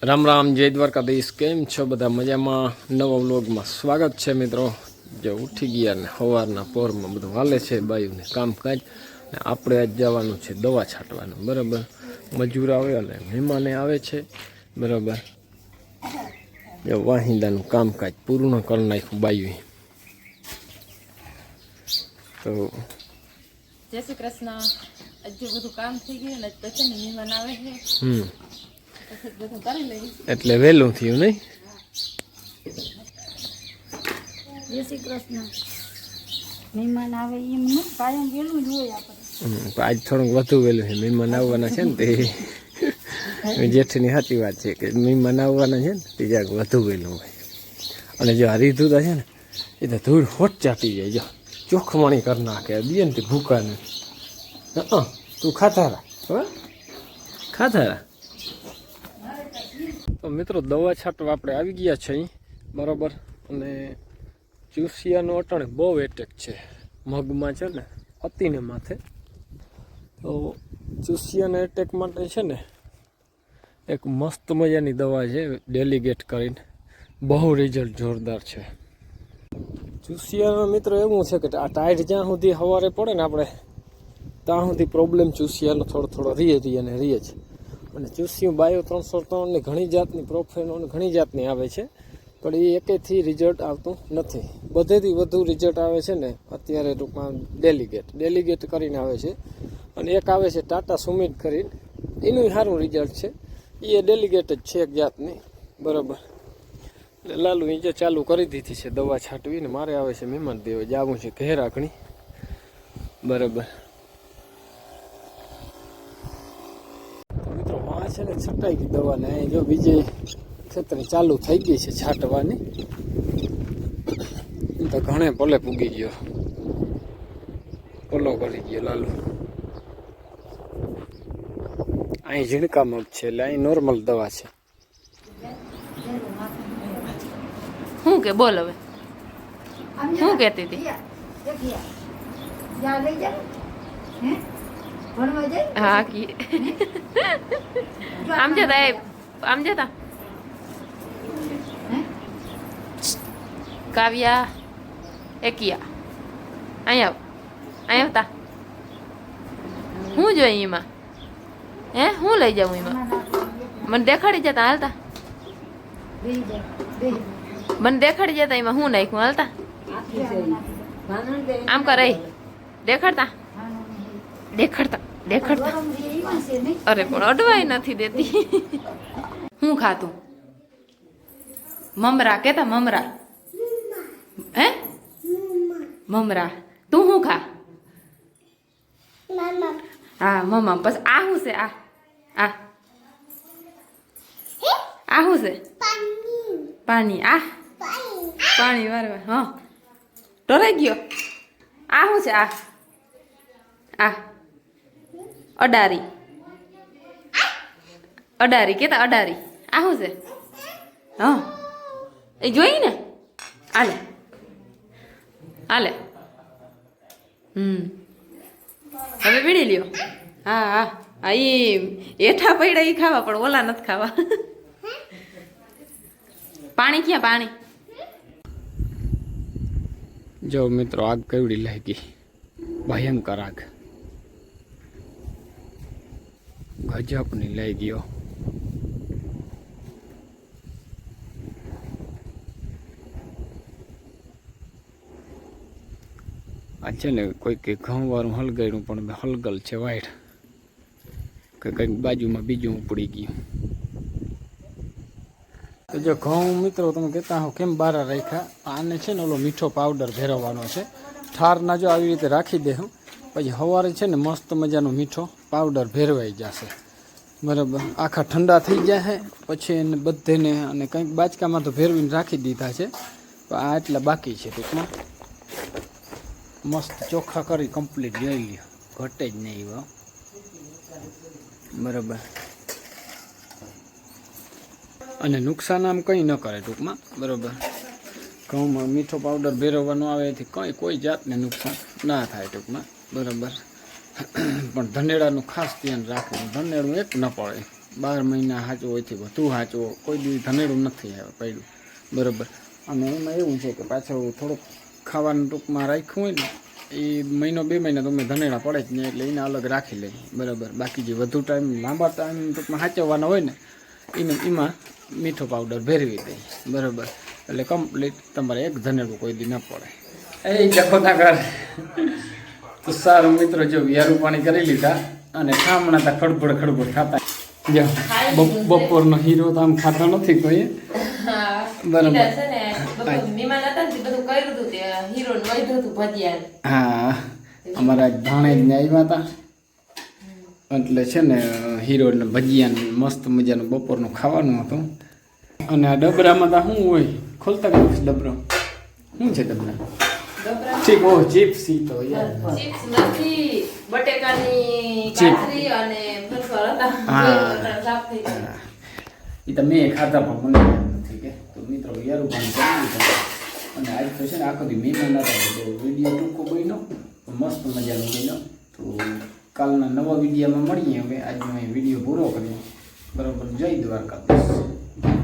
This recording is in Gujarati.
राम राम जय द्वारकाधीश केम छो बधा मजामां नवा व्लॉगमां स्वागत है मित्रों। जो उठी गया ने सवारना पोरमां बधुं हाले छे बायुने कामकाज ने आपणे आज जवानुं छे दवा छांटवानुं बराबर। मजूर आवे अने महेमाने आवे छे बराबर। जो वाहिंदानुं कामकाज पूर्ण करी नाख्युं बायुए। तो जय श्री कृष्ण। आज બધું કામ થઈ ગયું ને પછી મહેમાન આવે છે પછી બધું કરી લઈ એટલે વેલું થયું નહીં। જય શ્રી કૃષ્ણ। મહેમાન આવે એમ ન કાયમ વેલું જ હોય આપણે। આજ થોડુંક વધુ વેલું છે। મહેમાન આવવાના છે ને તે જેઠની સાચી વાત છે કે મહેમાન આવવાના છે ને તે જરાક વધુ વેલું હોય। અને જો આ રીધું છે ને એ તો ધૂળ હોટ ચાટી જાય। જો ચોખમણી કરી નાખે દે ને તે ભૂકાને। તું ખાતા રા ખાતા રા। તો મિત્રો દવા છાંટવા આપણે આવી ગયા છે અહીં બરાબર। અને ચૂસિયાનો અટાણે બહુ એટેક છે મગમાં છે ને અતિને માથે। તો ચૂસિયાના એટેક માટે છે ને એક મસ્ત મજાની દવા છે ડેલિગેટ કરીને બહુ રિઝલ્ટ જોરદાર છે। ચૂસિયાનો મિત્રો એવું છે કે આ ટાઈટ જ્યાં સુધી સવારે પડે ને આપણે ત્યાં સુધી પ્રોબ્લેમ ચૂસિયાનો થોડો રીએ અને રીએ છે। અને ચૂસિયું બાયો 303 ની ઘણી જાતની પ્રોફેનો ઘણી જાતની આવે છે પણ એ એકેથી રિઝલ્ટ આવતું નથી। બધેથી વધુ રિઝલ્ટ આવે છે ને અત્યારે ટૂંકમાં ડેલિગેટ કરીને આવે છે। અને એક આવે છે ટાટા સુમિટ કરીને એનું સારું રિઝલ્ટ છે। એ ડેલિગેટ જ છે એક જાતની બરાબર। એટલે લાલુ એ જે ચાલુ કરી દીધી છે દવા છાંટવી ને મારે આવે છે મહેમાન દેવે જવું છે ઘેર આખણી બરાબર। મિત્રો માં છે ને છટાઈ ગઈ દવા ને જો બીજે ખેતરે ચાલુ થઈ ગઈ છે છાંટવાની। તો ઘણે ભલે પૂગી ગયો પોલો કરી ગયો લાલુ। અહીં ઝીણકા મગ છે એટલે અહીં નોર્મલ દવા છે। હું કે બોલ હવે હું કહેતી હતી હા કી આમ જતા કાવ્યા એकिया અહીંયા આવતા હું જોઈ એમાં હે હું લઈ જાઉં એમાં મને દેખાડી જતા હાલતા મને દેખાડી જતા એમાં હું નાખ્યું હાલતા આમ કરે દેખાડતા અરે પણ અડવાઈ નથી દેતી। હું ખાતું મમરા કેતા મમરા હે મમરા તું શું ખા હા મમ્મા બસ આ શું છે આ શું છે પાણી પાણી વારવા હા ડરાઈ ગયો આ શું છે આ અડારી કેતા અડારી આ શું છે હા એ જોઈ ને હાલે હવે વીણી લ્યો હા એ એઠા પડ્યા એ ખાવા પણ ઓલા નથી ખાવા। પાણી ક્યાં પાણી જો મિત્રો આગ કેવડી લાગી ભયંકર આગ ગજબની લઈ ગયો। આ છે ને કોઈ કે ઘઉં વાળું હલગાડ્યું પણ હલગલ છે વાઈટ કે કંઈક બાજુમાં બીજું ઉપડી ગયું। તો જો ઘઉં મિત્રો તમે કહેતા હો કેમ બારા રાખ્યા આને છે ને ઓલો મીઠો પાવડર ભેરવવાનો છે ઠારના જો આવી રીતે રાખી દે પછી સવારે છે ને મસ્ત મજાનો મીઠો પાવડર ભેરવાઈ જશે બરાબર। આખા ઠંડા થઈ જાય પછી એને બધેને અને કંઈક બાચકામાં તો ભેરવીને રાખી દીધા છે તો આ એટલા બાકી છે ટૂંકમાં મસ્ત ચોખ્ખા કરી કમ્પ્લીટ લઈ લ્યો ઘટે જ નહીં બરાબર। અને નુકસાન આમ કંઈ ન કરે ટૂંકમાં બરાબર। ઘઉંમાં મીઠો પાવડર ભેરવવાનો આવે એથી કોઈ જાતને નુકસાન ના થાય ટૂંકમાં બરાબર। પણ ધનેડાનું ખાસ ધ્યાન રાખવું ધનેડું એક ન પડે 12 મહિના સાચો હોયથી વધુ સાચો કોઈ દી ધનેડું નથી આવે પડ્યું બરાબર. અને એમાં એવું છે કે પાછું થોડુંક ખાવાનું ટૂંકમાં રાખ્યું હોય ને એ મહિનો 2 મહિના તો અમે ધનેડા પડે જ નહીં એટલે એને અલગ રાખી લઈએ બરાબર. બાકી જે વધુ ટાઈમ લાંબા ટાઈમ ટૂંકમાં સાચવવાના હોય ને એમાં મીઠો પાવડર ભેરવી દઈએ બરાબર. એટલે કમ્પ્લીટ તમારે એક ધનેડું કોઈ દી ન પડે. એ જખોતા કર તો સારું મિત્રો, જો વિયારું પાણી કરી લીધા અને ખામણા તા ખડબડ ખાતા. જો બપોરનો હીરો તો આમ ખાતો નથી કોઈ બરાબર. હા અમારા ભાણેજ ને આવ્યા હતા એટલે છે ને હીરો ને ભજીયા ને મસ્ત મજાનું બપોરનું ખાવાનું હતું. અને આ ડબરામાં તો શું હોય ખોલતા કઈ ડબરો શું છે ડબરા? ઠીક ઓ ચિપ્સ ઈ તો યાર ચિપ્સ નથી, બટેકાની કાતરી અને ફરફર હતા સાફ થઈ ગયા. એ તો મેં ખાધા પણ મને યાદ નથી કે. તો મિત્રો યારું પાણી કરી લીધું અને આજ તો છે ને આખો દી મહેમાન હતા તો વિડીયો ટૂંકો બન્યો મસ્ત મજાનો બન્યો. તો કાલના નવા વિડીયોમાં મળીએ. હવે આજનો એ વિડીયો પૂરો કરીએ બરાબર. જય દ્વારકાધીશ.